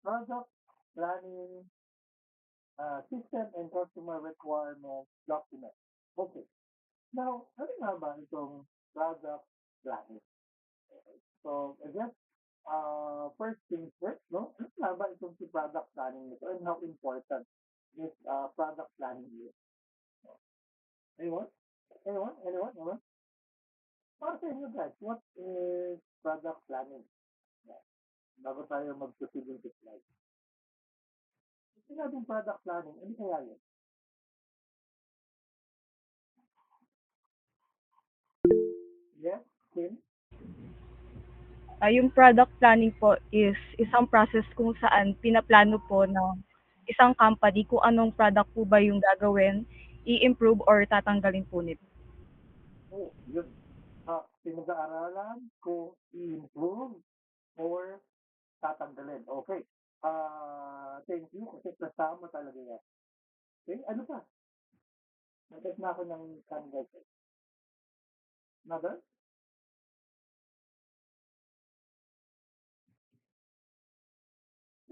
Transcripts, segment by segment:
Product planning system and customer requirement document. Okay. Now, ano nga ba itong product planning? So, I guess, first things first, no? Ano nga ba itong si product planning nito and how important this product planning is? Anyone? Anyone? Para sa inyo guys, what is product planning? Yeah. Bago tayo mag-proceed into slide. Sinabing product planning, ano kaya yun? Yes, Kim? Yung product planning po is isang process kung saan pinaplano po ng isang company kung anong product po ba yung gagawin, i-improve or tatanggalin po nito. Oh, yun. Pinag-aaralan kung i-improve or tatanggalin. Okay. Thank you kasi kasama talaga yan. Okay, ano pa? Nagkat na ako ng canvas. Another?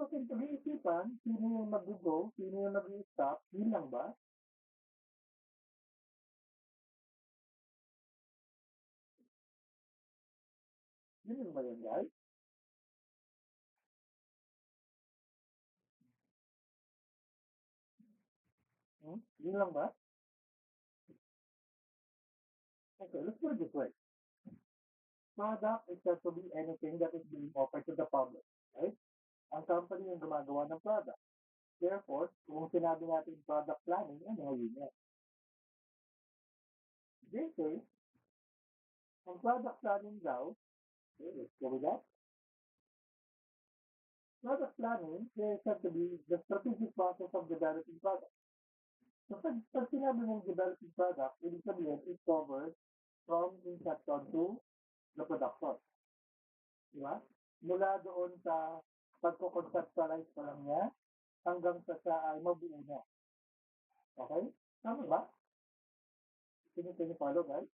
So, pag-iisipan, sino yung mag-go, sino yung mag-stop, yun lang ba? Yun lang ba yun, guys? Yun lang ba? Okay, let's put it this way. Product is said to be anything that is being offered to the public, right? Ang company yung gumagawa ng product. Therefore, kung sinabi natin product planning, ano yun yan? This case, ang product planning daw, okay, let's go with that. Product planning is said to be the strategic process of developing product. So, pag sinabi mong developing product, ibig sabihin, it covers from inception to the production. Di ba? Mula doon sa pagko-conceptualize pa lang niya hanggang sa siya ay mabuo na. Okay? Tama ba? Can you follow, guys?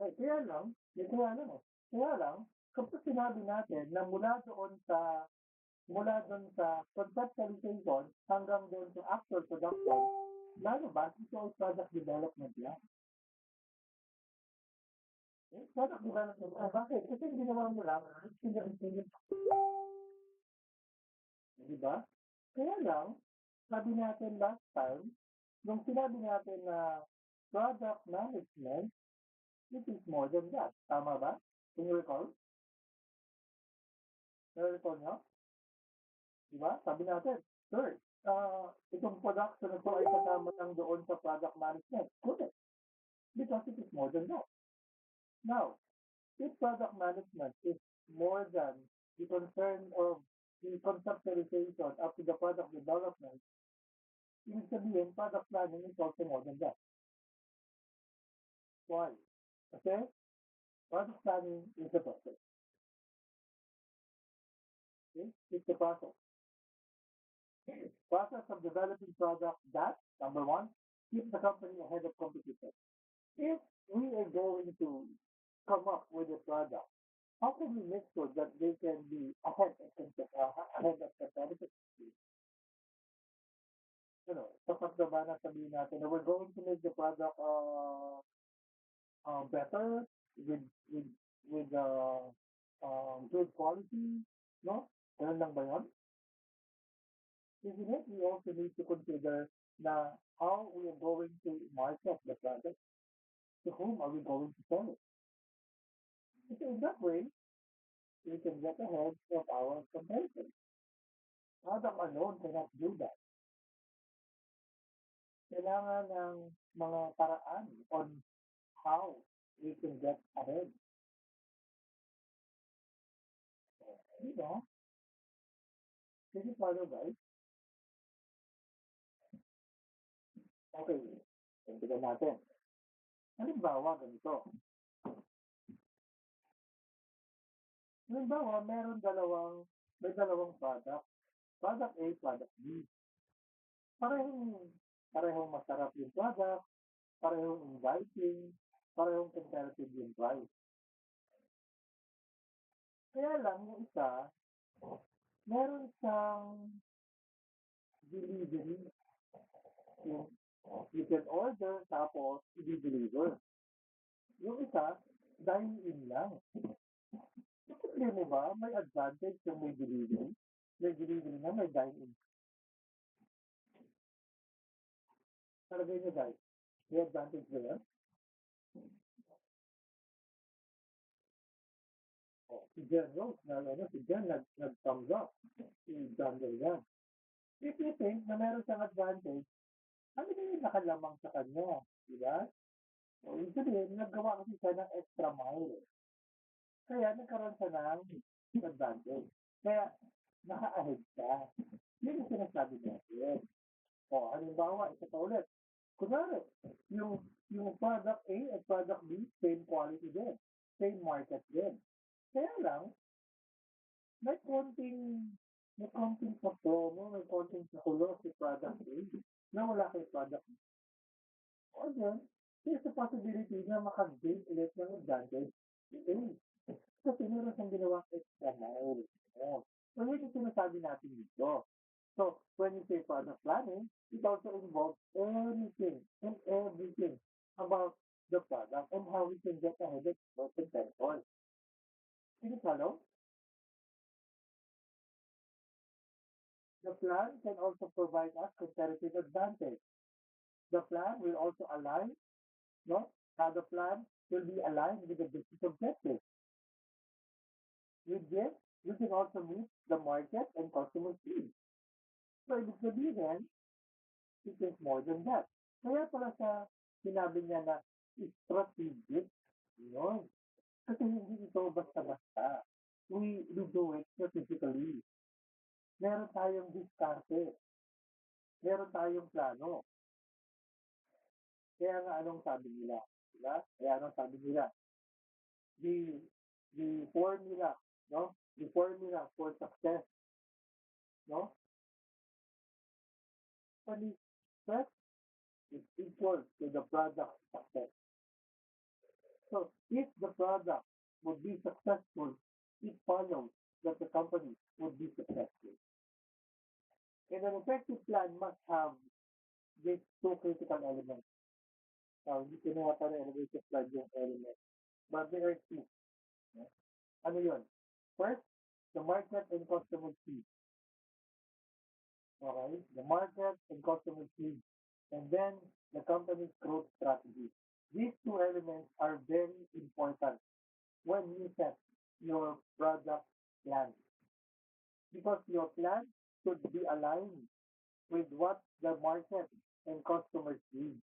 Eh, kaya lang, kaya lang, kapag sinabi natin na mula doon sa conceptualization hanggang doon sa actual production, lalo ba ito ay product development lang. Eh, product development lang. Bakit? Kasi ginawa mo lang, hindi, di ba? Kaya lang, sabi natin last time, nung sinabi natin na product management, it is more than that. Tama ba? Can you recall? Na-recall nyo? Di ba? Sabi natin, sir, itong production na ito ay kasama lang doon sa product management. Correct. Because it is more than that. Now, if product management is more than the concern of the conceptualization up to the product development, ibig sabihin, product planning is also more than that. Why? Kasi product planning is a process. Okay? It's a process. Process of developing product that, number one, keeps the company ahead of competition. If we are going to come up with a product, how can we make sure that they can be ahead of competitors? Sapat na ba na sabihin natin na we're going to make the product better with with with good quality, no? Ganun lang ba yun? Isn't it? We also need to consider na how we are going to market the product. To whom are we going to sell it? Because in that way, we can get ahead of our competitors. Product alone cannot do that. Kailangan ng mga paraan on how we can get ahead. You know, can you follow, guys? Okay, tignan natin. Halimbawa, ganito. Halimbawa, may dalawang product. Product A, product B. Parehong, parehong masarap yung product, parehong inviting, parehong competitive yung price. Kaya lang, yung isa, Meron siyang delivery. Yung you can order tapos i-deliver. Yung isa, dine-in lang. Hindi mo ba, may advantage yung may delivery? May delivery na, may dine-in. Talagay niyo guys, may advantage ba yan? Oh, si Jen Rose, si Jen nag-thumbs up. Si John Delgan. If you think na meron siyang advantage, ano na yung nakalamang sa kanya? Diba? So, ibig sabihin, naggawa kasi siya ng extra mile. Kaya nagkaroon siya ng advantage. Kaya, naka-ahead siya. Yun yung sinasabi natin. O, halimbawa, isa pa ulit. Kunwari, yung product A at product B, same quality din. Same market din. Kaya lang, may konting may konting sa promo, may konting sa kulo si product A na wala kay product B. O then, there's a possibility na maka-gain ulit ng advantage si A. Kasi meron siyang ginawang extra mile. Oh. So, yun yung sinasabi natin dito. So, when you say product planning, it also involves anything and everything about the product and how we can get ahead of the competitors. Can you follow? The plan can also provide us competitive advantage. The plan will also align, no? The plan will be aligned with the business objectives. With this, we can also meet the market and customer needs. So, ibig sabihin, it is more than that. Kaya pala sa sinabi niya na strategic, yun. Kasi hindi ito basta-basta. We do it strategically. Meron tayong diskarte. Meron tayong plano. Kaya nga anong sabi nila? Diba? Kaya anong sabi nila? The, the formula, no? The formula for success, no? Actually, success is equal to the product success. So if the product would be successful, it follows that the company would be successful. And an effective plan must have these two critical elements. Now, hindi kinuha pa rin elevated plan yung element. But there are two. No? Ano yun? First, the market and customer needs. Okay? The market and customer needs. And then, the company's growth strategy. These two elements are very important when you set your product plan. Because your plan should be aligned with what the market and customers need,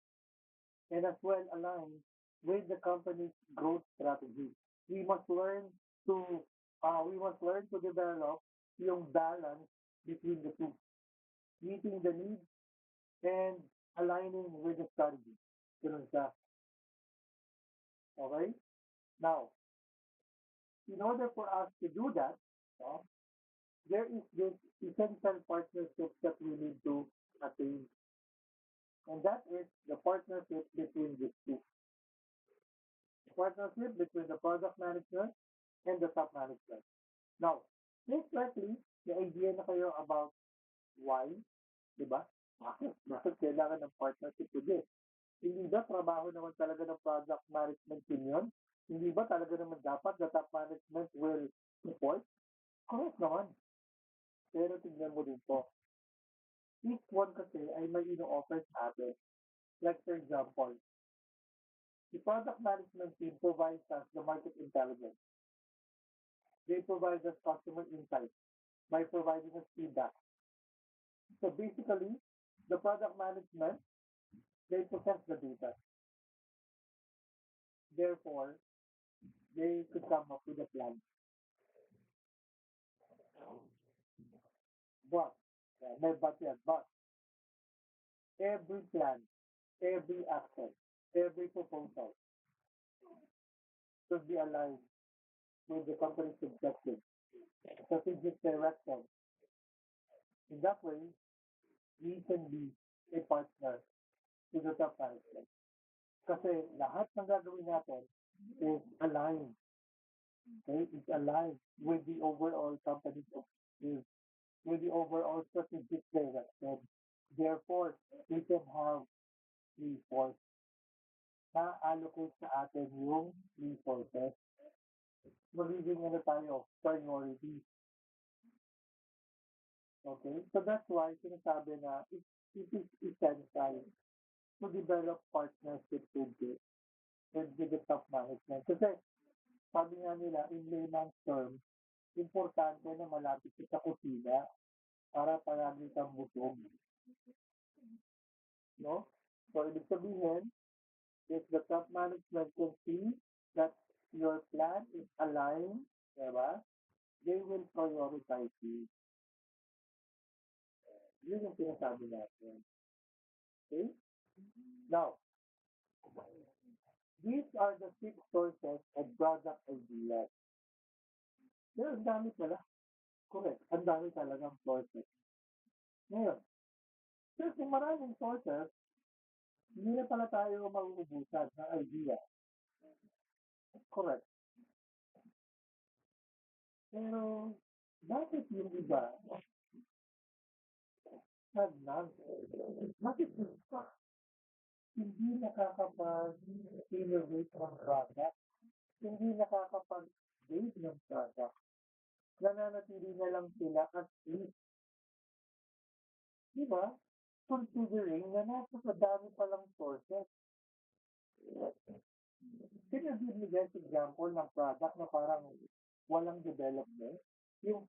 and as well aligned with the company's growth strategy. We must learn to develop yung balance between the two, meeting the needs and aligning with the strategy. Ganun siya. Okay? Now, in order for us to do that, no, there is this essential partnership that we need to attain. And that is the partnership between these two. Partnership between the product management and the top management. Now, most likely, may idea na kayo about why, di ba? Bakit kailangan ng partnership today? Hindi ba trabaho naman talaga ng product management team yun? Hindi ba talaga naman dapat the top management will support? Correct naman. Pero tignan mo din po. Each one kasi ay may ino-offer sa atin. Like for example, the product management team provides us the market intelligence. They provide us customer insights by providing us feedback. So basically, the product management, they possess the data. Therefore, they could come up with a plan. But, but every plan, every action, every proposal should be aligned with the company's objective, strategic direction. In that way, we can be a partner to the top management. Kasi lahat ng gagawin natin is aligned. Okay? It's aligned with the overall company's objective. is with the overall strategic direction. Therefore, we can have resource na allocate sa atin yung resources. Magiging ano tayo, priority. Okay? So that's why sinasabi na it is essential to develop partnership with it and with the top management. Kasi sabi nga nila, in layman's term, importante na malapit ka sa kusina para palagi kang busog. No? So, ibig sabihin, if the top management can see that your plan is aligned, diba? They will prioritize you. Yun yung sinasabi natin. Okay? Now, these are the six sources of product ideas. Pero ang dami pala. Correct. Ang dami talagang sources. Ngayon, since kung maraming sources, hindi na pala tayo mauubusan ng idea. Correct. Pero, bakit yung iba, stagnant? Bakit yung iba, hindi nakakapag-innovate ng product? Hindi nakakapag-base ng product? Nananatili na lang sila at least, di ba? Considering na nasa sa dami palang sources. Can you give me guys example ng product na parang walang development? Yung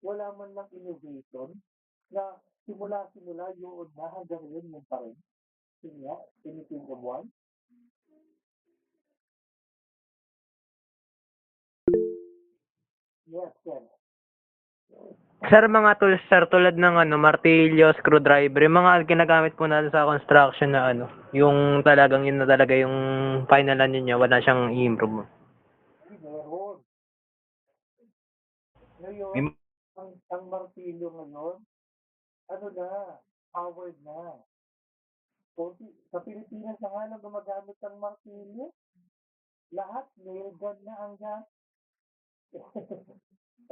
wala man lang innovation na simula-simula yun na hanggang yun yun pa rin. Yun nga, anything of one. Yes, Ken. Sir, mga tools, sir, tulad ng martilyo, screwdriver, yung mga ginagamit po natin sa construction na yung talagang yun na talaga yung final niya, wala siyang i-improve. Meron. Ngayon, May- ang martilyo ngayon, ano na, powered na. Kunti, sa Pilipinas na nga lang gumagamit ng martilyo, lahat nail gun na ang gas.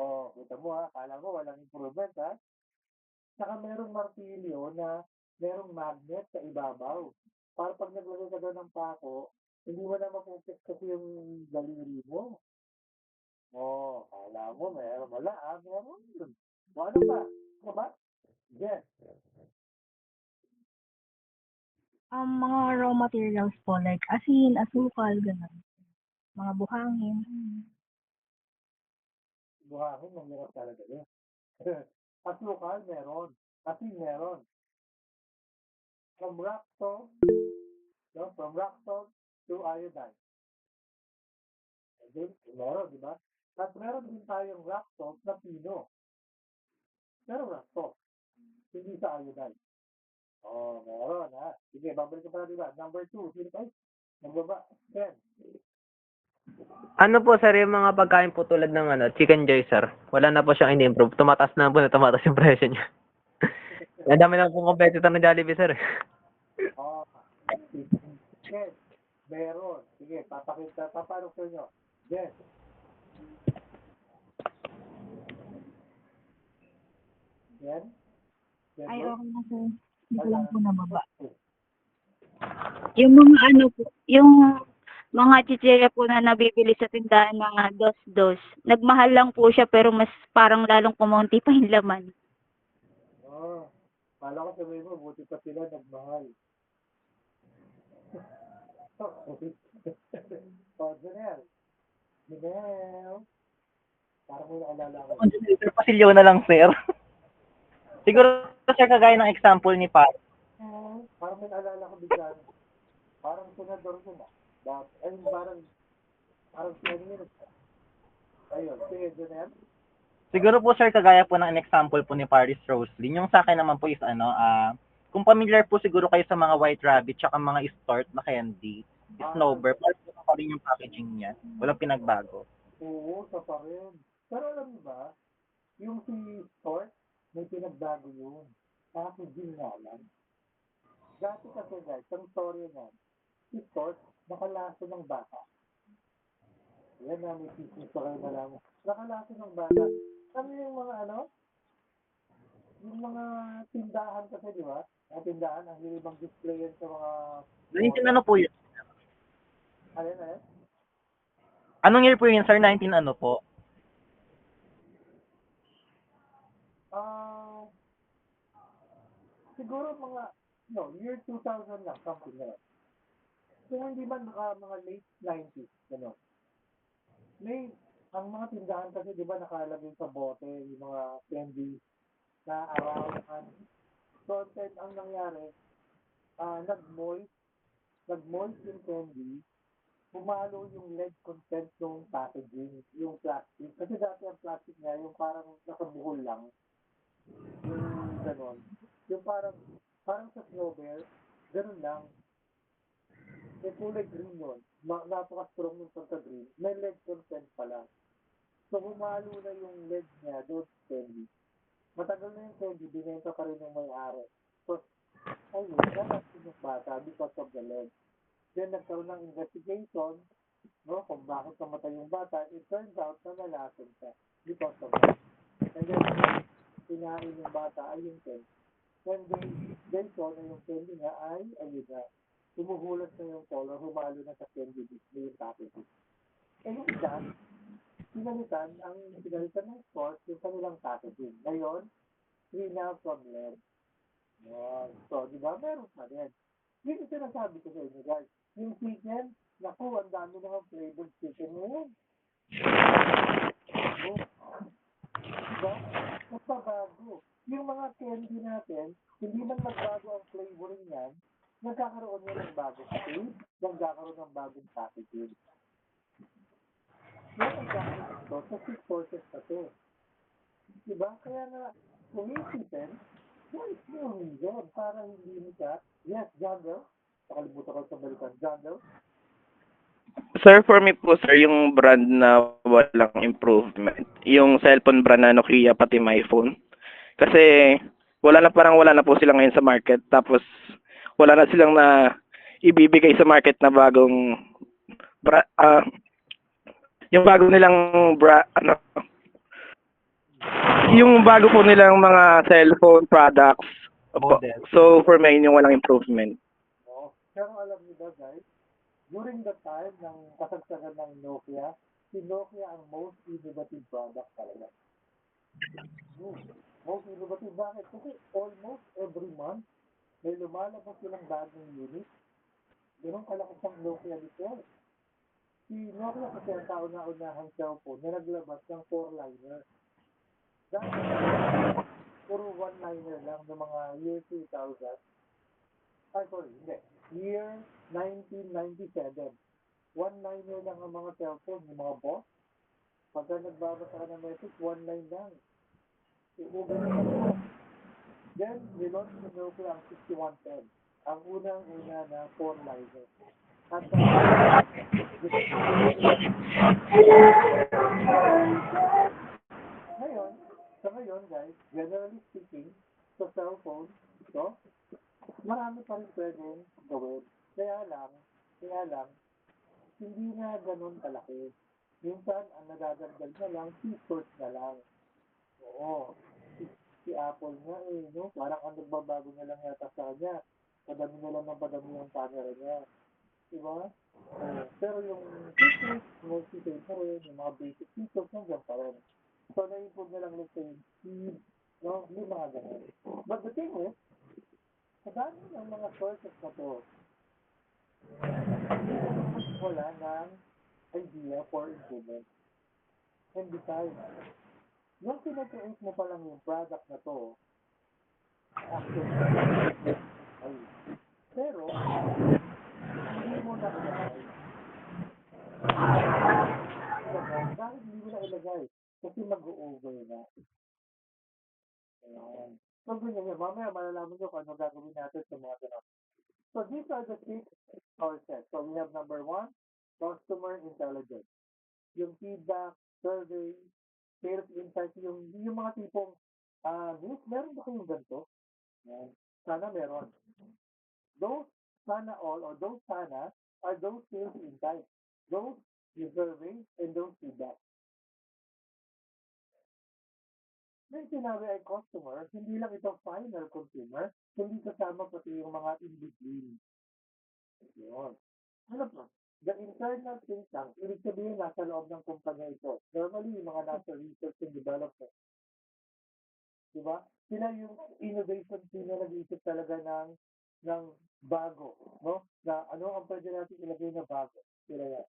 Oh, kita mo ha, kala mo walang improvement ha. Saka merong martilyo na merong magnet sa ibabaw. Para pag naglagay ka doon ng pako, hindi mo na mapupit kasi yung daliri mo. Oh, kala mo meron. Wala ah, meron yun. O ano pa? Ano ba? Yes. Mga raw materials po like asin, asukal, gano'n. Mga buhangin. Buhangin, mahirap talaga yun. Asukal, meron. Asin, meron. From rock salt, no? From rock salt to iodine. Okay? Meron, di ba? At meron din tayong rock salt na pino. Pero rock salt. Hindi sa iodine. Oh, meron ha. Sige, babalik ko pala diba? Number 2, sino kayo? Nagbaba, 10. Ano po, sir, yung mga pagkain po tulad ng chicken joy, sir, wala na po siyang in-improve. Tumataas na po na tumataas yung presyo niya. Ang dami na po competitor ng Jollibee, sir. Oh, 10. Meron. Sige, papakita, paparok sa inyo. Yes. Yan. Ay, Yan, okay na sir. Hindi ko lang po Ayan. nababa. Yung mga ano po, yung mga chichirya po na nabibili sa tindahan, mga dos-dos. Nagmahal lang po siya pero mas parang lalong kumonti pa yung laman. Oh, kala ko sabihin mo, buti pa sila nagmahal. Oh, Janelle. Janelle. Parang may naalala ko. Sir, pasilyo na lang, sir. Siguro, sir, kagaya ng example ni Pat. Parang may naalala ko bigla. Parang senador ko na. Ay, parang siya yun. Ayun, sige, Janelle. Siguro po, sir, kagaya po ng example po ni Paris Roslin. Yung sa akin naman po is kung familiar po siguro kayo sa mga White Rabbit tsaka mga Start na candy, Snowbird, parang ito pa rin yung packaging niya. Walang pinagbago. Oo, sa pa rin. Pero alam mo ba, yung si Stork, may pinagbago yun. Packaging nga lang. Dati kasi guys, ang story na, si Stork, nakalaso ng bata. Yan na, may business pa kayo malaman. Nakalaso ng bata. Ano yung mga ano? yung mga tindahan kasi, di ba? Mga tindahan, ang hilig mag-display yan sa mga 19 model. ano po yun? Alin, alin? Anong year po yun, sir? 19 ano po? Ah, siguro mga, no, year 2000 lang, something na yan. Kung hindi man mga late 90s, gano'n. May, ang mga tindahan kasi, di ba, nakalagay sa bote, yung mga candy na around and content ang nangyari, nag-moist yung candy, pumalo yung lead content ng packaging, yung plastic. Kasi dati ang plastic niya, yung parang nakabuhol lang, yung ganon. Yung parang sa snowball, ganon lang. May kulay green yun. Napaka-strong yung pagka-green. May lead content pala. So, humalo na yung lead niya doon sa candy. Matagal na yung candy, binenta pa rin ng may-ari. So, ayun, nalasin yung bata because of the lead. Then, nagkaroon ng investigation, no, kung bakit namatay yung bata. It turns out na nalasin siya because of that. And then, kinain yung bata ay yung candy. When they saw na yung candy niya ay, ayun na, humuhulas na yung color, humalo na sa candy display yung packaging. Eh yung isa, pinalitan ng sports yung kanilang packaging. Ngayon, free na from lead. Yan. So, di ba, meron pa rin. Yun yung sinasabi ko sa inyo, guys. Yung chicken, naku, ang dami naman flavored chicken ngayon. Diba? Nagbabago. Yung mga candy natin, hindi man nagbago ang flavoring yan, nagkakaroon yan ng bagong taste, nagkakaroon ng bagong packaging. Yan ang gamit ito sa six sources na to. Diba? Kaya nga, kung iisipin, what's yung reason para hindi mo siya, yes, jungle, nakalimutan ko sa balikan, jungle, Sir, for me po, sir, yung brand na walang improvement. Yung cellphone brand na Nokia pati my phone. Kasi wala na po sila ngayon sa market. Tapos wala na silang na ibibigay sa market na bagong bra, yung bago nilang yung bago po nilang mga cellphone products. Opo. Model. So for me, yun yung walang improvement. no? Pero alam niyo ba, guys, during the time ng kasagsagan ng Nokia, si Nokia ang most innovative product talaga. Most innovative. Bakit? Kasi almost every month, may lumalabas silang bagong unit. Ganun kalakas ang Nokia before. Si Nokia kasi ang kauna-unahang cellphone na naglabas ng four-liner. Dati, puro one-liner lang ng mga year 2000. Ay, sorry, hindi. Year 1997. One-liner lang ang mga cellphone, yung mga boss. Pagka nagbabasa ka ng message, one line lang. Iuwi na mo. Then, nilaunch ni Nokia ang 6110. Ang unang-una na four-liner. At ngayon, sa ngayon guys, generally speaking, sa cellphone, ito, marami pa rin pwedeng gawin. Kaya lang, hindi na ganun kalaki. Minsan, ang nagagandal na lang, features na lang. Oo. Si Apple nga no? Parang ang nagbabago na lang yata sa kanya. Padami na lang ng padami yung camera niya. Diba? Oo. Pero yung features, mostly same pa rin. Yung mga basic features, nandiyan pa rin. So, na-improve na lang let's say, speed, no? Yung mga ganun. But the thing is, sa dami ng mga sources na to, wala ng idea for improvement. And besides, yung pinag-create mo pa lang yung product na to, actually, ay, pero, hindi mo na ilagay. Bakit hindi mo na ilagay? Kasi mag-over na. Ayan. So, ganyan yun. Mamaya malalaman nyo kung ano gagawin natin sa mga ganun. So, these are the six sources. So, we have number one, customer intelligence. Yung feedback, survey, sales insights, yung mga tipong, Miss, meron ba kayong ganito? Yan. Sana meron. Those sana all or those sana are those sales insights. Those you survey and those feedback. May sinabi ay customer, hindi lang ito final consumer, kundi kasama pati yung mga in-between. Yun. Ano pa? The internal think tank, ibig sabihin nasa loob ng kumpanya ito. Normally, yung mga nasa research and development, di ba? Sila yung innovation team na nag-iisip talaga ng bago, no? Na ano ang pwede natin ilagay na bago. Sila yan.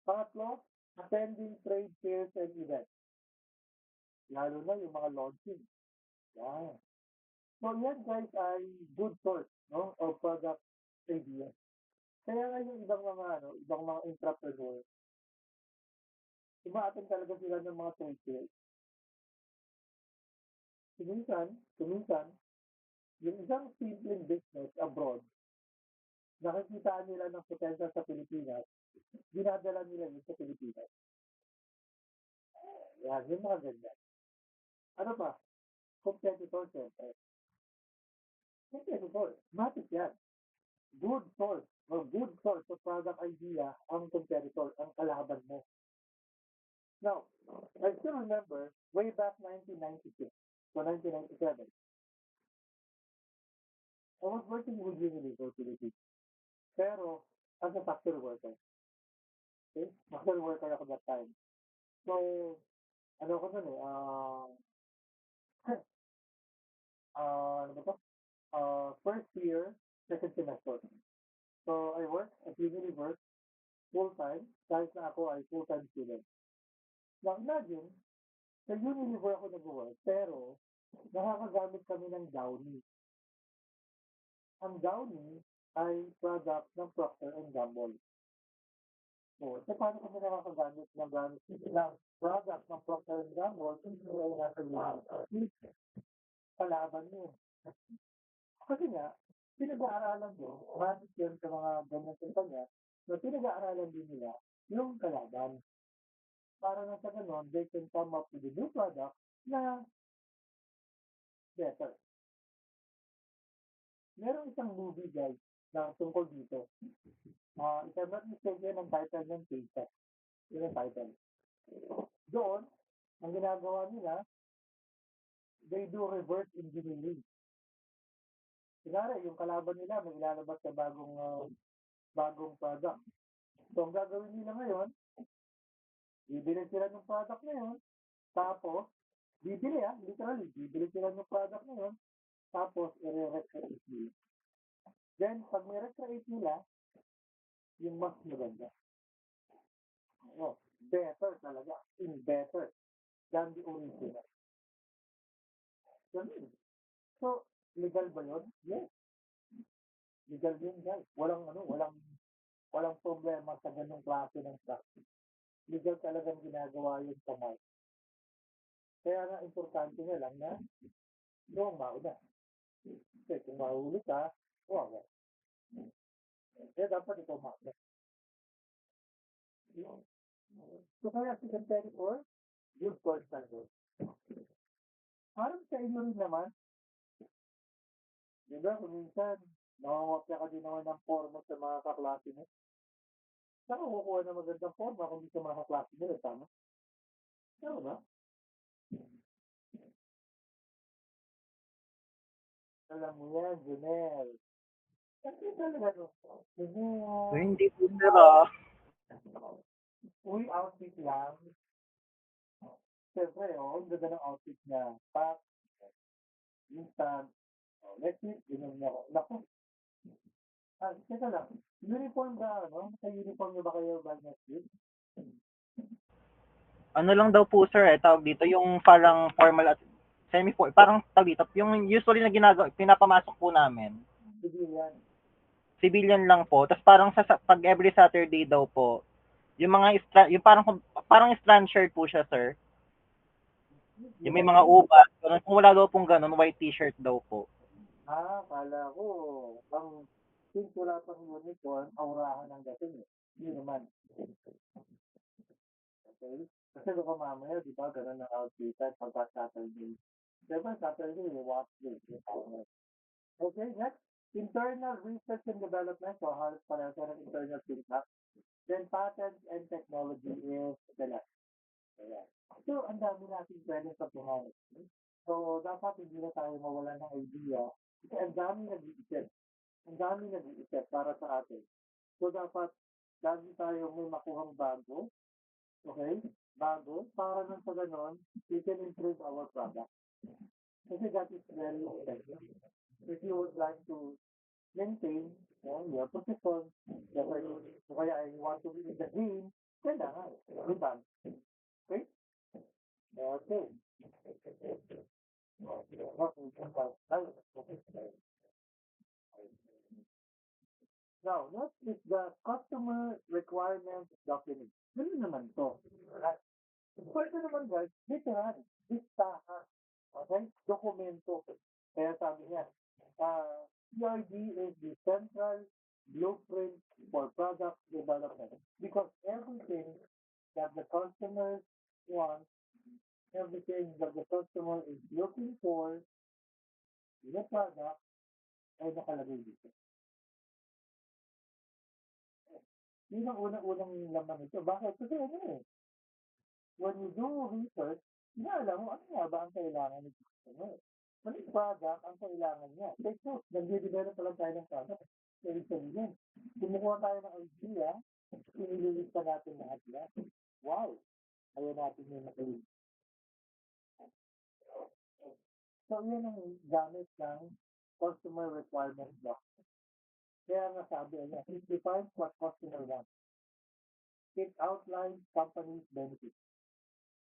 Pangatlo, attending trade fairs and events. Lalo na yung mga launching. Yan. So yan guys ay good source, no? Of product ideas. Kaya nga yung ibang mga entrepreneur, umaattend talaga sila ng mga trade fairs. Kuminsan, yung isang simpleng business abroad, nakikita nila ng potential sa Pilipinas, dinadala nila yun sa Pilipinas. Yan, yung mga ganyan. Ano pa? Competitor, siyempre. Competitor, matik yan. Good source or good source of product idea ang competitor, ang kalaban mo. Now, I still remember way back 1996 to 1997, I was working with Unilever Philippines. Pero, as a factory worker. Okay? Factory worker ako that time. So, ano ko nun eh, ano ba to? First year, second semester. So, I worked at Unilever full-time, kahit na ako ay full-time student. Now, imagine, sa Unilever ako nag-work, pero nakakagamit kami ng Downy. Ang Downy ay product ng Procter and Gamble. So, paano kami nakakagamit ng product ng Procter and Gamble kung sila ay nasa Unilever? Kalaban mo. Kasi nga, pinag-aaralan mo, bakit yun sa mga ganyan kumpanya, na pinag-aaralan din nila yung kalaban. Para na sa ganon, they can come up with a new product na better. Meron isang movie, guys, na tungkol dito. If I'm not mistaken, ang title ng Paycheck. Yun ang title. Doon, ang ginagawa nila, they do reverse engineering. Kunwari, yung kalaban nila, may ilalabas sa bagong product. So, ang gagawin nila ngayon, bibili sila ng product na yun, tapos, literally, bibili sila ng product na yun, tapos, i-recreate nila. Then, pag may-recreate nila, yung mas maganda. Oh, better talaga. Better than the original. Ganun. So, legal ba yun? Yes. Legal yun, guys. Walang problema sa ganung klase ng practice. Legal talagang ginagawa yun sa market. Kaya nga, importante na lang na doon mauna. Kasi kung mahuli ka, wala. Kaya dapat ikaw mauna. So, kaya si competitor, good course na doon. Parang sa inyo rin naman, di ba, kung minsan, nakawapya ka din naman ng forma sa mga kaklase mo. Saan ka kukuha ng magandang forma kung di sa mga kaklase mo, tama? Tama ba? Alam mo yan, Junel. Kasi talaga, no? Junel. Hindi po, sir, ah. Uy, outfit lang. Siyempre, ang ganda ng outfit niya. Pack, instant. Next week, ganyan niya ako. Naku, teka lang. Uniform ba, no? Sa uniform niyo ba kayo ba next week? Ano lang daw po, sir, tawag dito, yung parang formal at semi-formal, parang tawag dito, yung usually na pinapamasok po namin. Civilian. Civilian lang po. Tapos parang pag every Saturday daw po, yung mga yung parang strand shirt po siya, sir. Yung may mga ubat. Kung wala daw pong ganun, white t-shirt daw po. Kala ko, since wala pang uniform, aurahan ng dating eh. Yun naman. Okay? Kasi baka mamaya, di ba, ganun ang outfit pagka Saturday. Diba, Saturday, watch day. Okay, next. Internal research and development. So, halos pala sa internal feedback. Then, patents and technology is the last. Ayan. So, ang dami natin pwedeng pagkuhanan. So, dapat hindi na tayo mawala ng idea kasi ang dami nag-iisip. Ang dami nag-iisip para sa atin. So, dapat lagi tayo may makuhang bago, okay? Bago, para nang sa ganon, we can improve our product. Kasi that is very effective. If you would like to maintain your position, kaya I want to be in the game, kailangan, diba? Okay? Okay. Now, next is the customer requirement document. Ganun naman to. Right? Pwede naman guys, literal, listahan. Okay? Dokumento. Kaya sabi niya, CRD is the central blueprint for product development because everything that the customer wants, everything that the customer is looking for in a product ay nakalagay dito. Yun ang unang-unang laman nito. Bakit? Kasi ano eh, when you do research, inaalam mo ano nga ba ang kailangan ng customer. Maling product ang kailangan niya. Take note, nag-develop pa lang tayo ng product. Ibig sabihin, kumukuha tayo ng idea, inililista natin lahat yan. Wow! Ayaw natin yung nakalilista. So, yun ang gamit ng customer requirement block. Kaya nga sabi niya, it defines what customer wants. It outlines company's benefits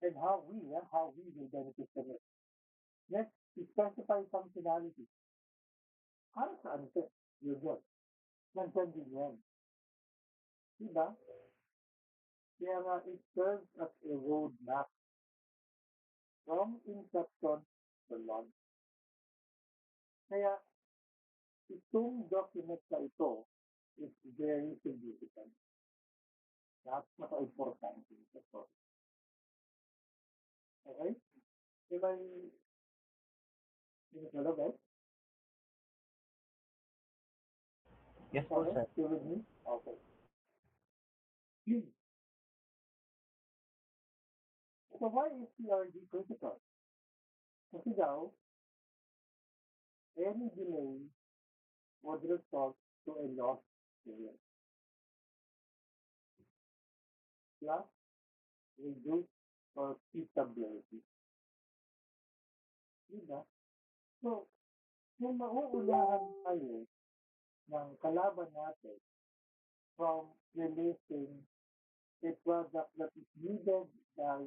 and how we will benefit from it. Next, it specifies functionality. Para saan ito? Yun. Nandyan din yan. Diba? Kaya nga, it serves as a roadmap from inception to launch. Kaya, itong document na ito is very significant. Napaka-importante ito. Okay? Am I okay? Yes po, sir. Still with me? Okay. Please. So why is CRD critical? Kasi daw, any delay would result to a lost sale. Plus, reduce profitability. Diba? So, kung mauunahan tayo ng kalaban natin from releasing a product that is needed by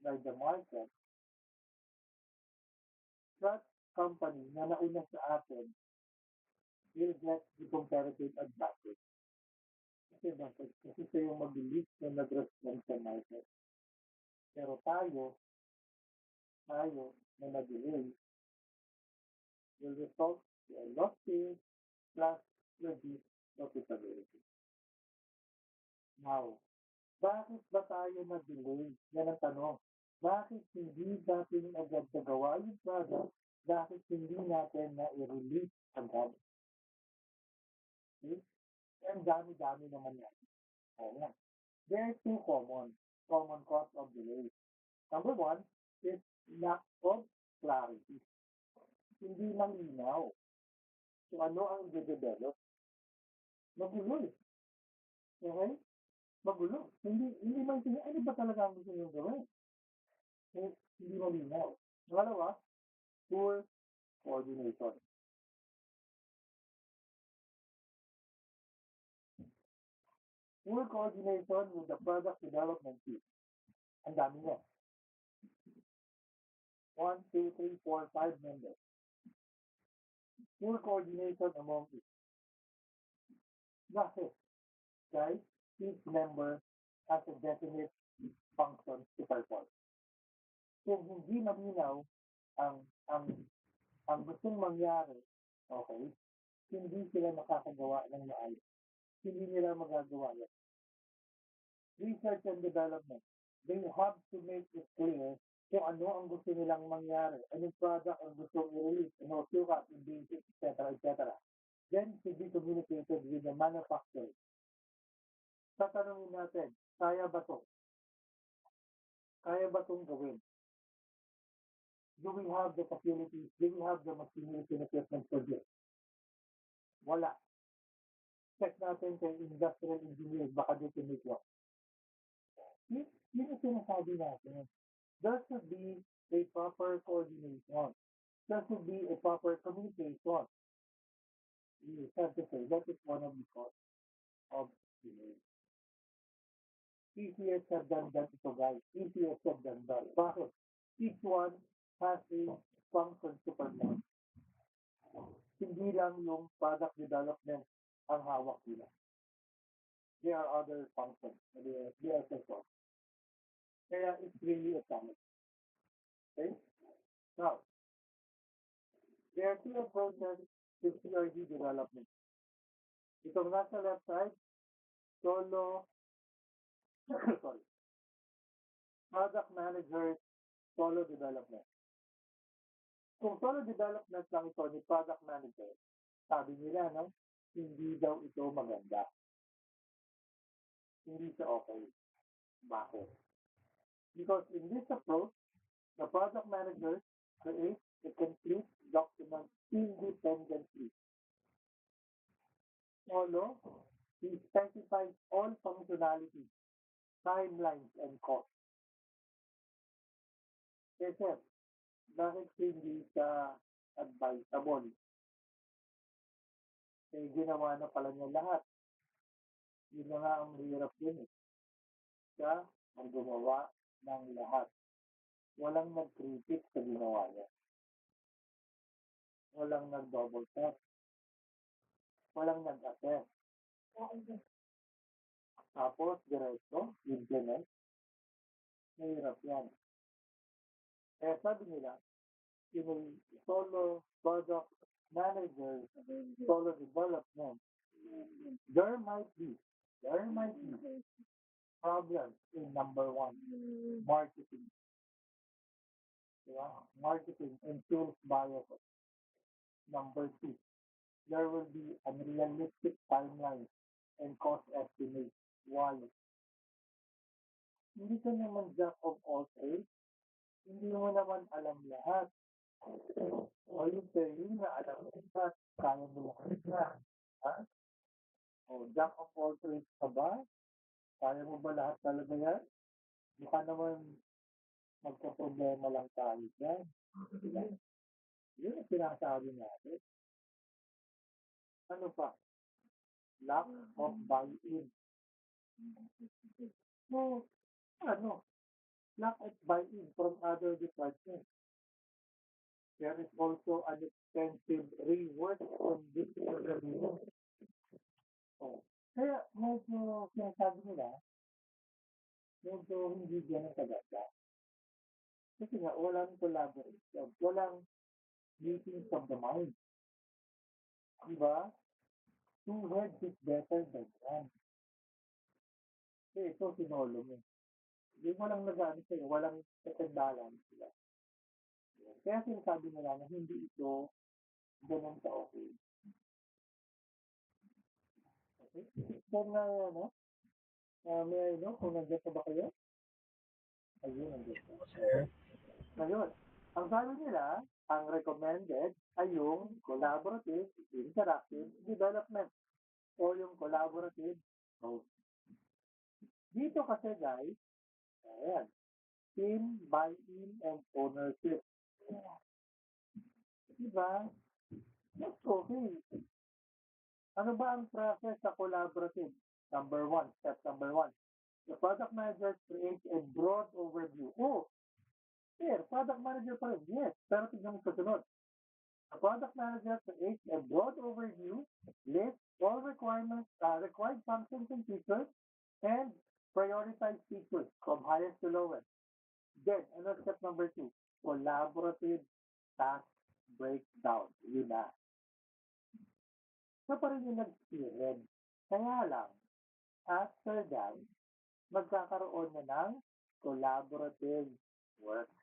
the market, that company na nauna sa atin will get the comparative advantage. Kasi bakit? Kasi siya yung mabilis na nag-respond sa market. Pero tayo na nag-delay will result to a lost sales plus reduced profitability. Now, bakit ba tayo nag-delay? Yan ang tanong. Bakit hindi natin agad nagawa yung product? Bakit hindi natin na i-release agad? Okay? Ang dami-dami naman yan. Oo nga. There are two common cause of delay. Number one is lack of clarity. Hindi malinaw kung ano ang i-develop. Magulo eh. Okay? Magulo. Hindi maintindihan ano ba talaga ang gusto nyo gawin. Eh, hindi malinaw. Pangalawa, poor coordination. Poor coordination with the product development team. Ang dami niya. 1, 2, 3, 4, 5 members. Poor coordination among each. Bakit? Guys, each member has a definite function to perform. Kung hindi malinaw ang gustong mangyari, okay, hindi sila makakagawa ng maayos. Hindi nila magagawa yan. Research and development. They have to make it clear kung ano ang gusto nilang mangyari, anong product ang gusto i-release, ano, sukat, basic, etc., etc. Then, to be communicated with the manufacturer. Tatanungin natin, kaya ba to? kaya ba itong gawin? Do we have the facilities? Do we have the machinery and equipment for this? Wala. Check natin kay industrial engineers, baka dito nito. Yun yung sinasabi natin. There should be a proper coordination. There should be a proper communication. You have to say that is one of the causes of delay. TCS have done that ito guys. TCS have done that. Bakit? Each one has a function to perform. Hindi lang yung product development ang hawak nila. There are other functions. They are separate. Kaya it's really a challenge. Okay? Now, there are two approaches to CRD development. Itong nasa left side, solo, sorry, product managers, solo development. Kung solo development lang ito ni product manager, sabi nila, no, hindi daw ito maganda. Hindi siya okay. Bakit? Because in this approach, the product manager creates a complete document independently. Solo, he specifies all functionalities, timelines, and costs. Kasi, bakit hindi siya advisable? Eh, ginawa na pala niya lahat. Yun na nga ang hirap din eh. Siya ang gumawa ng lahat. Walang nag-critic sa ginawa niya. Walang nag-double check. Walang nag-assess. Tapos, diretso, implement. Mahirap yan. Kaya sabi nila, yung solo product manager, solo development, there might be problems in number one, marketing. Yeah, marketing and sales biases. Number two, there will be unrealistic timelines and cost estimates. Why? Hindi ka naman jack of all trades. Hindi mo naman alam lahat. O yung saying na alam mo lahat, kaya mo lahat. Ha? O jack of all trades ka ba? Kaya mo ba lahat talaga yan? Baka naman magka-problema lang tayo dyan. Diba? Yun ang sinasabi natin. Ano pa? Lack of buy-in. So, lack of buy-in from other departments. There is also an extensive rework from this organization. So, kaya medyo sinasabi nila, medyo hindi ganun kaganda. Kasi nga, walang collaboration, walang meetings of the mind. Diba? Two heads is better than one. Kasi ito, sinolo mo. Hindi mo lang nag-ano sa'yo, walang second balance sila. Kaya sinasabi nila na hindi ito ganun ka okay. Okay? So na, may I know kung nandiyan pa ba kayo? Ayun, nandiyan pa. Sir. Ngayon, ang sabi nila, ang recommended ay yung collaborative interactive development o yung collaborative growth. Dito kasi guys, ayan, team buy-in and ownership. Diba? That's okay. Ano ba ang process sa collaborative? Step number one. The product manager creates a broad overview. Oh, here, product manager pa rin. Yes, pero tignan mo sa sunod. The product manager creates a broad overview, lists all requirements, required functions and features, and prioritize features from highest to lowest. Then, ano step number two? Collaborative task breakdown. Yun na. So, pa rin yung nag-spearhead. Kaya lang, after that, magkakaroon na ng collaborative work.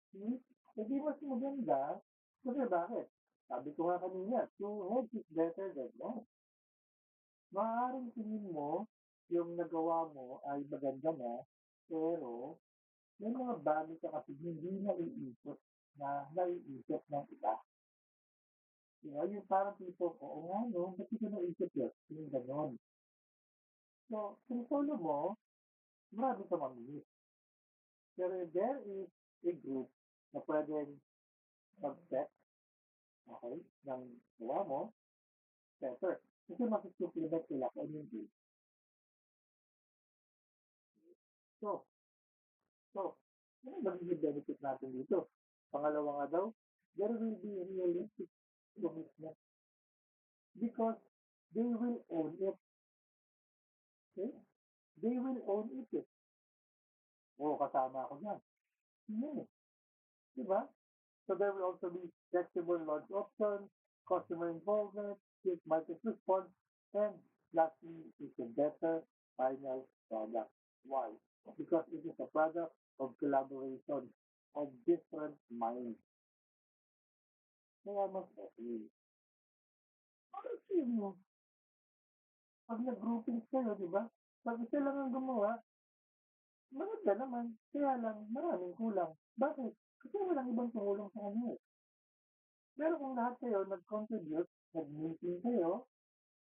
See? Hindi mas maganda. Kasi bakit? Sabi ko nga kanina, two heads is better than one. Maaaring tingin mo, yung nagawa mo ay maganda na, pero may mga bagay ka kasi hindi naiisip ng iba. Diba? Yung parang tipo, oo nga no, ba't hindi ko naisip yun? Yung ganon. So, kung solo mo, marami ka mamili. Pero if there is a group na pwedeng mag-set, okay, ng gawa mo, better. Kasi makikipinag sila kung yung group. So, ano magiging benefit natin dito? Pangalawa nga daw, there will be realistic commitment because they will own it. Okay? They will own it. Oo, kasama ako dyan. Hmm. Diba? So there will also be flexible launch options, customer involvement, quick market response, and lastly, it's a better final product. Why? Because it is a product of collaboration of different minds. Kaya mas okay. Kasi mo, pag nag-groupings kayo, di ba? Pag isa lang ang gumawa, maganda naman. Kaya lang, maraming kulang. Bakit? Kasi walang ibang tumulong sa kanya. Pero kung lahat kayo nag-contribute, nag-meeting kayo,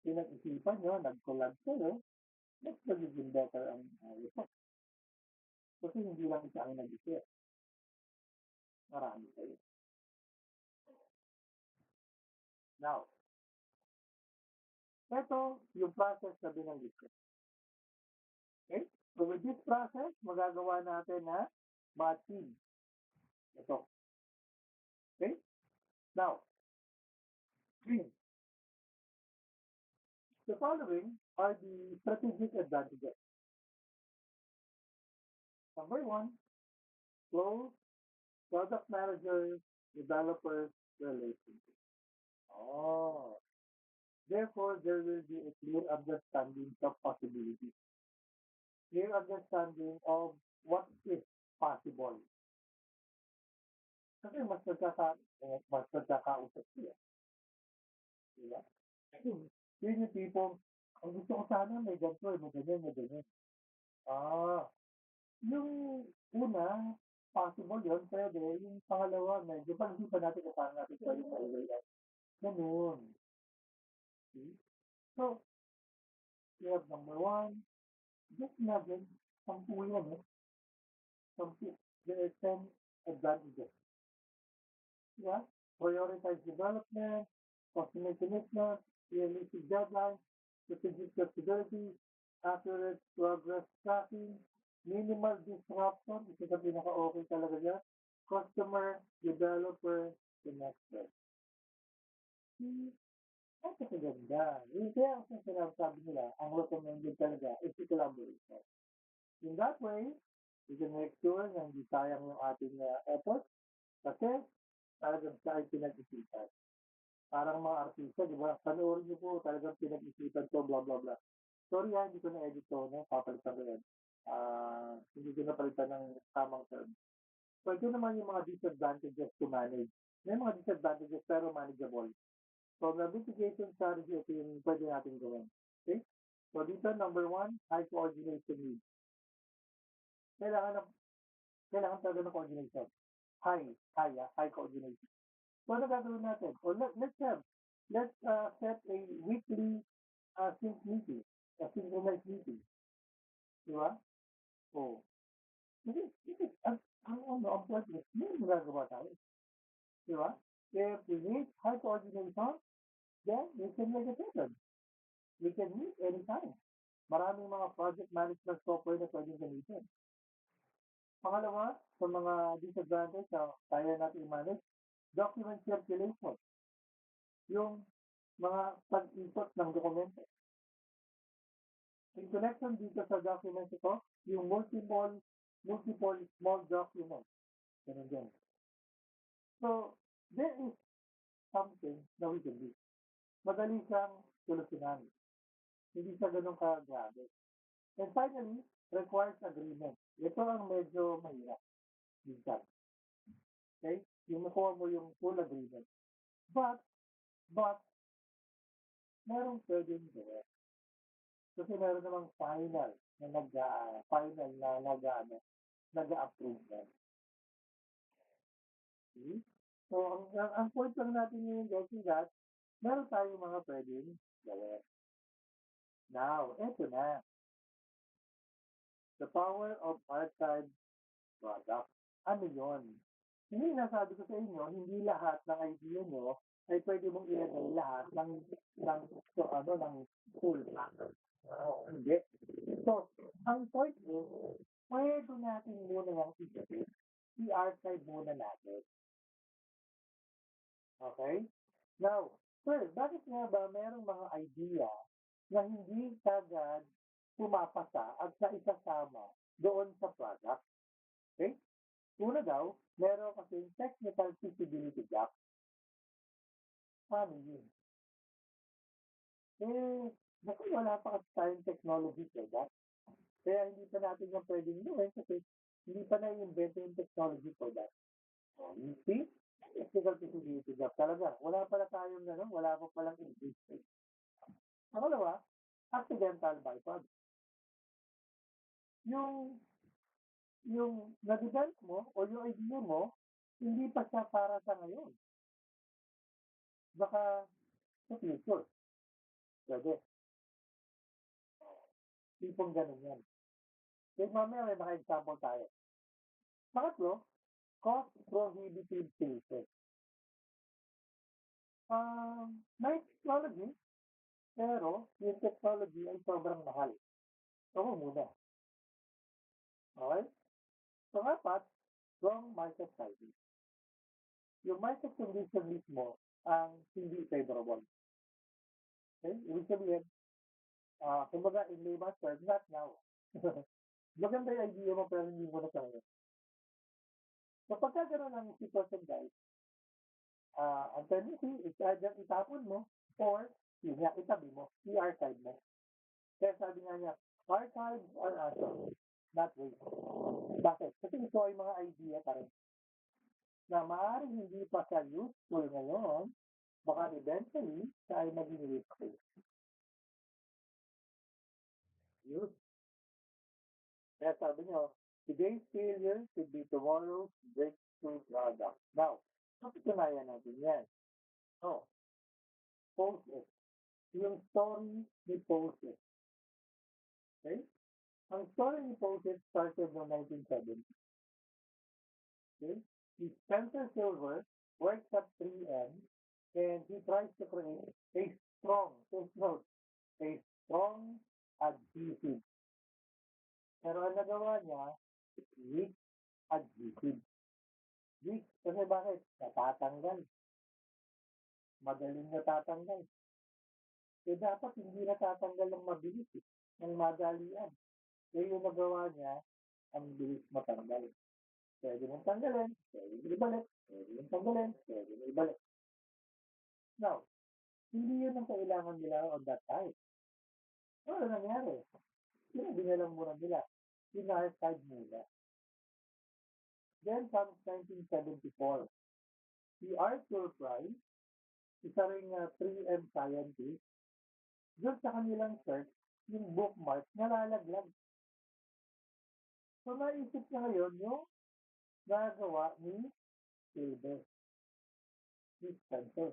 pinag-isipan nyo, nag-collab kayo, mas magiging better ang result. Kasi hindi lang isa ang nag-isip. Marami kayo. Now, ito yung process na binanggit ko. Okay? So with this process, magagawa natin na ma-achieve ito. Okay? Now, the following are the strategic advantages. Number one, close product manager developer relationship. Oh, therefore, there will be a clear understanding of possibilities, clear understanding of what is possible. Kasi mas nagkakausap sila. Diba? Kasi yun yung tipong, ang gusto ko sana may ganito, may ganyan, may ganyan. Ah, yung una, possible yun, pwede. Yung pangalawa, medyo pag hindi pa natin kung paano natin pwede sa ganun. See? So, we have number one, just imagine, 10 yan, eh. 10. There are 10 advantages. Yeah? Prioritize development, customer commitment, realistic deadlines, strategic flexibility, accurate progress tracking, minimal disruption, ito na pinaka-okay talaga dyan, customer, developer, connector. Ang ganda. Yung kaya ang sinasabi nila, ang recommended talaga is to collaboration. In that way, we can make sure na hindi sayang yung ating effort kasi talagang sa ay pinag-isipan. Parang mga artista, di ba? Panoorin niyo po, talagang pinag-isipan to, blah, blah, blah. Sorry hindi ko na-edit to, no? Papalitan ko yan. Hindi ko napalitan ng tamang term. So, ito naman yung mga disadvantages to manage. May mga disadvantages pero manageable. So, the mitigation strategy, ito yung pwede natin gawin. Okay? So, dito, number one, high coordination needs. Kailangan talaga ng coordination. High coordination. So, ano gagawin natin? O, let's set a weekly sync meeting, a synchronized meeting. Di ba? O, ang pwede, yun magagawa tayo. Di ba? If we need high coordination, then we can make it happen. We can meet anytime. Maraming mga project management software na pwedeng gamitin. Pangalawa, sa mga disadvantage na kaya natin i-manage, document circulation. Yung mga pag-input ng dokumento. In connection dito sa document ito, yung multiple small documents. Ganun din. So, there is something na we can do. Madali siyang solusyonan. Hindi siya ganun ka-grabe. And finally, requires agreement. Ito ang medyo mahirap. Minsan. Okay? Yung makuha mo yung full agreement. But, merong pwedeng gawin. Kasi meron namang final na final na nag-a-approve na. Okay? So, ang point lang natin ngayon guys is that meron tayong mga pwedeng gawin. Now, eto na. The power of archived product. Ano yon? Hindi nasabi ko sa inyo, hindi lahat ng idea nyo ay pwede mong ilagay lahat ng full pack. Hindi. So, ang point is, pwede natin muna yung i-archive muna natin. Okay? Now, sir, bakit nga ba merong mga idea na hindi kagad pumapasa at na isasama doon sa product? Okay? Una daw, meron kasi technical feasibility gap. Paano yun? Naku, wala pa kasi tayong technology for that. Kaya hindi pa natin yung pwedeng gawin kasi hindi pa na-invento yung technology for that. You see? Technical feasibility gap talaga. Wala pala tayong wala pa palang industry. Pangalawa, accidental byproduct. Yung na-develop mo o yung idea mo, hindi pa siya para sa ngayon. Baka sa future. Pwede. Tipong ganun yan. Kaya mamaya may mga example tayo. Pangatlo, cost prohibitive cases. May technology, pero yung technology ay sobrang mahal. Ako muna. Okay? Pangapat, wrong market sizing. Yung market condition mismo ang hindi favorable. Okay? Ibig sabihin, kumbaga in layman's terms, not now. Maganda yung idea mo pero hindi mo na sa ngayon. So pagka gano'n ang sitwasyon guys, ang tendency is either itapon mo or yun nga, itabi mo, i-archive mo. Kaya sabi nga niya, archives are assets, not waste. Bakit? Kasi ito ay mga idea pa rin na maaaring hindi pa siya useful ngayon, baka eventually siya ay maging useful. Yun. Kaya sabi niyo, today's failure could be tomorrow's breakthrough product. Now, kapitunayan natin yan. Oh, Post-it. Yung story ni Post-it. Okay? Ang story ni Post-it started noong 1970. Okay? Si Spencer Silver works at 3M and he tries to create a strong, a strong adhesive. Pero ang nagawa niya, weak adhesive. Weak, kasi bakit? Natatanggal. Madaling natatanggal. Dapat hindi natatanggal ng mabilis, ng madalian. Yung nagawa niya, ang bilis matanggal. Pwede mong tanggalin, pwede mong ibalik, pwede mong tanggalin, pwede mong ibalik. Now, hindi yun ang kailangan nila on that time. Ano nangyari? Binalang muna nila. Pinarchive muna. Then comes 1974. Si Arthur Price, isa ring 3M scientist, doon sa kanilang search, yung bookmark nalalaglag. So, naisip niya ngayon yung nagawa ni Silver, ni Spencer.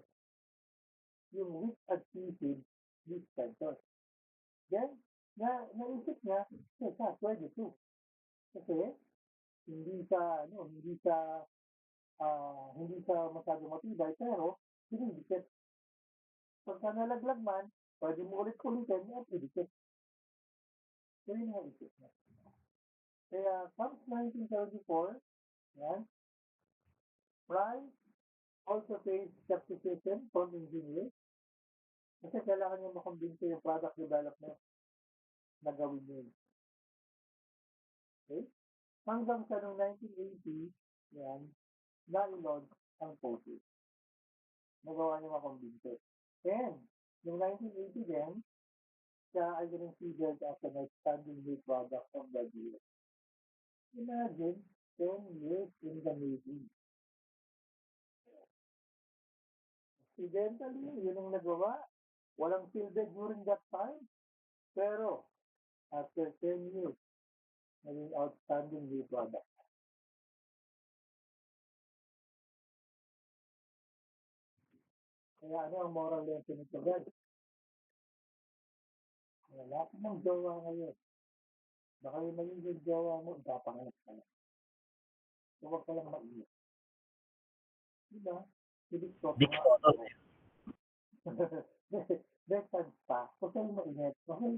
Yung weak adhesive ni Spencer. Then, naisip niya, pwede to. Kasi, hindi sa masyado matibay, pero, dinidikit. Pagka nalaglag man, pwede mo ulit-ulitin at idikit. Kaya yung naisip niya. Kaya, comes 1974, yan, Price also faced skepticism from engineers kasi kailangan niya makumbinsi yung product development na gawin yun. Okay? Hanggang sa noong 1980, yan, na-launch ang POSIT. Nagawa niya makumbinsi. And, noong 1980 din, siya ay considered as an outstanding new product of the year. Imagine, 10 years in the making. Accidentally, yun ang nagawa. Walang silbi during that time. Pero, after 10 years, naging outstanding new product. Kaya ano ang moral lesson nito, guys? Kaya lahat ng jowa ngayon, baka yung magiging jowa mo, ipapanganak ka lang. Huwag ka lang mainit. Diba? Hindi ko Di mga ko ako. Better pa. Huwag kayong mainit. Okay?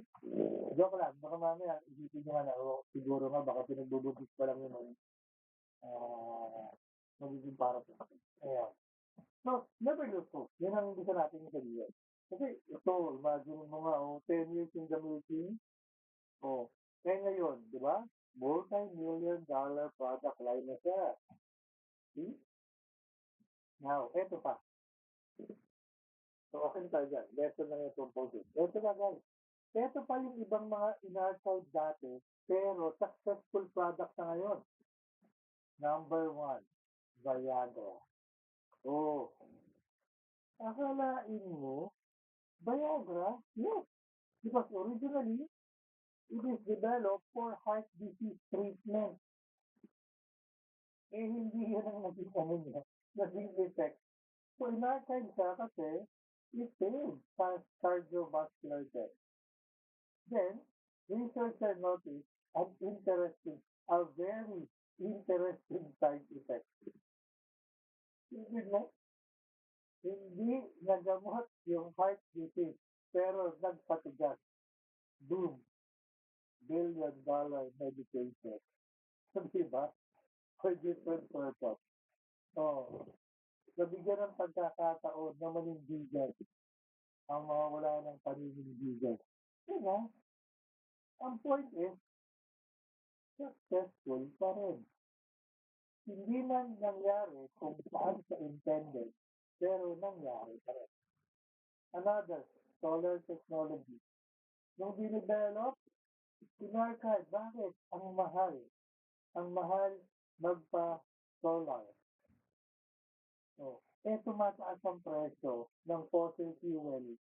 Joke lang. Baka mamaya, isipin nyo nga na, siguro nga, baka pinagbubuntis pa lang yun. Magiging para sa akin. Ayan. So, never look po. Yan ang gusto natin sabihin. Kasi ito, imagine mo nga, 10 years in the making. Ngayon, di ba? Multi-million dollar product line na siya. See? Now, eto pa. So, okay na tayo dyan. Lesson lang yung tungkol dito. Eto na, guys. Eto pa yung ibang mga in-archive dati, pero successful product na ngayon. Number 1, Viagra. Oh, akalain mo, Viagra? Yes. Because originally, it is developed for heart disease treatment. Hindi yun ang naging ano niya, naging effect. So, in-archive siya kasi it failed cardiovascular death. Then, researcher noticed a very interesting side effect. Hindi nagamot yung heart disease, pero nagpatigas. Boom, $1 billion medication. So, diba? For different purpose. Oh, nabigyan ng pagkakataon na manindigan ang mga wala ng paninindigan. Diba? Ang point is, successful pa rin. Hindi man nangyari kung saan sa intended, pero nangyari pa rin. Another, solar technology. Nung dinevelop, in-archive, bakit? Ang mahal. Ang mahal magpa-solar. So, tumataas ang presyo ng fossil fuel.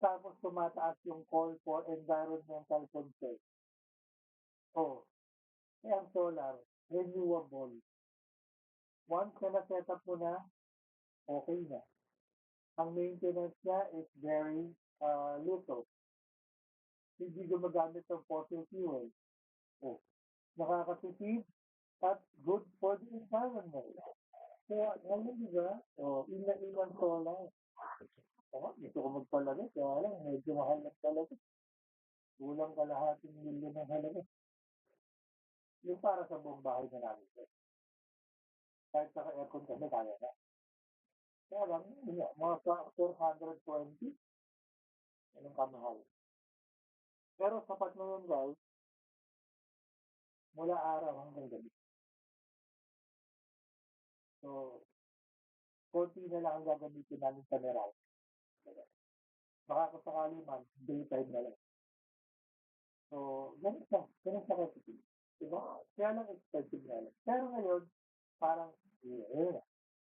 Tapos tumataas yung call for environmental concern. Ang solar, renewable. Once na na-set up mo na, okay na. Ang maintenance niya is very little. Hindi gumagamit ng fossil fuel. Nakakatipid at good for the environment. Kaya ngayon, di ba? Ilan solar. Gusto ko magpalagay, kaya lang, medyo mahal ng talaga. Kulang kalahating milyon ng halaga. Yung para sa buong bahay na namin. Kahit naka-aircon kami, kaya na. Kaya lang, mga 420, anong kamahal. Pero sapat na yun, guys, mula araw hanggang gabi. So, konti na lang ang gagamitin namin sa meral. Baka kung sakali man, daytime na lang. So, ganun sa recipe. Diba? Kaya lang expensive na lang. Pero ngayon, parang,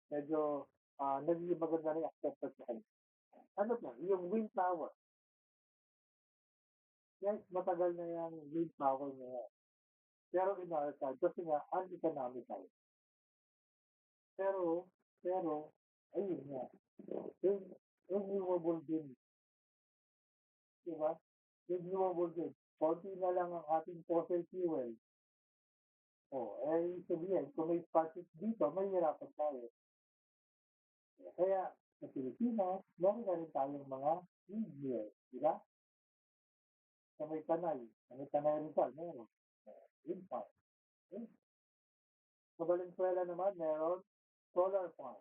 medyo naging maganda rin acceptance na kanya. Ano pa? Yung wind power. Yes, matagal na yung wind power na yan. Pero in our side, kasi nga, uneconomical. Pero, ayun nga. Yung renewable din. Diba? Renewable din. Konti na lang ang ating fossil fuel. Sabihin, kung may scarcity dito, mahihirapan tayo. Kaya, sa Pilipinas, meron na rin tayong mga windmills. Diba? May kanal rin pa, meron. Wind farm. Sa Valenzuela naman, meron solar farm.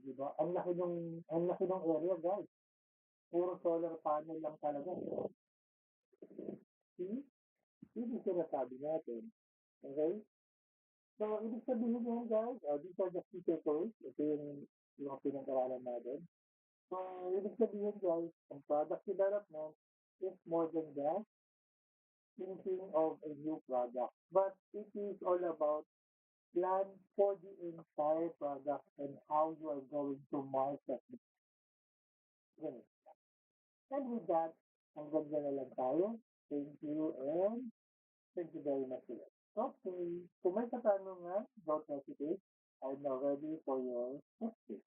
Diba? Ang laki ng area, guys. Puro solar panel lang talaga. See? Yun yung sinasabi natin. Okay? So, ibig sabihin nyo, guys, these are the key takeaways. Ito yung pinag-aralan natin. So, ibig sabihin, guys, ang product development is more than that thinking of a new product. But it is all about plan for the entire product and how you are going to market it. Ganun. And with that, hanggang dyan na lang tayo. Thank you and thank you very much. Okay. Kung may katanungan, don't hesitate. I'm now ready for your question.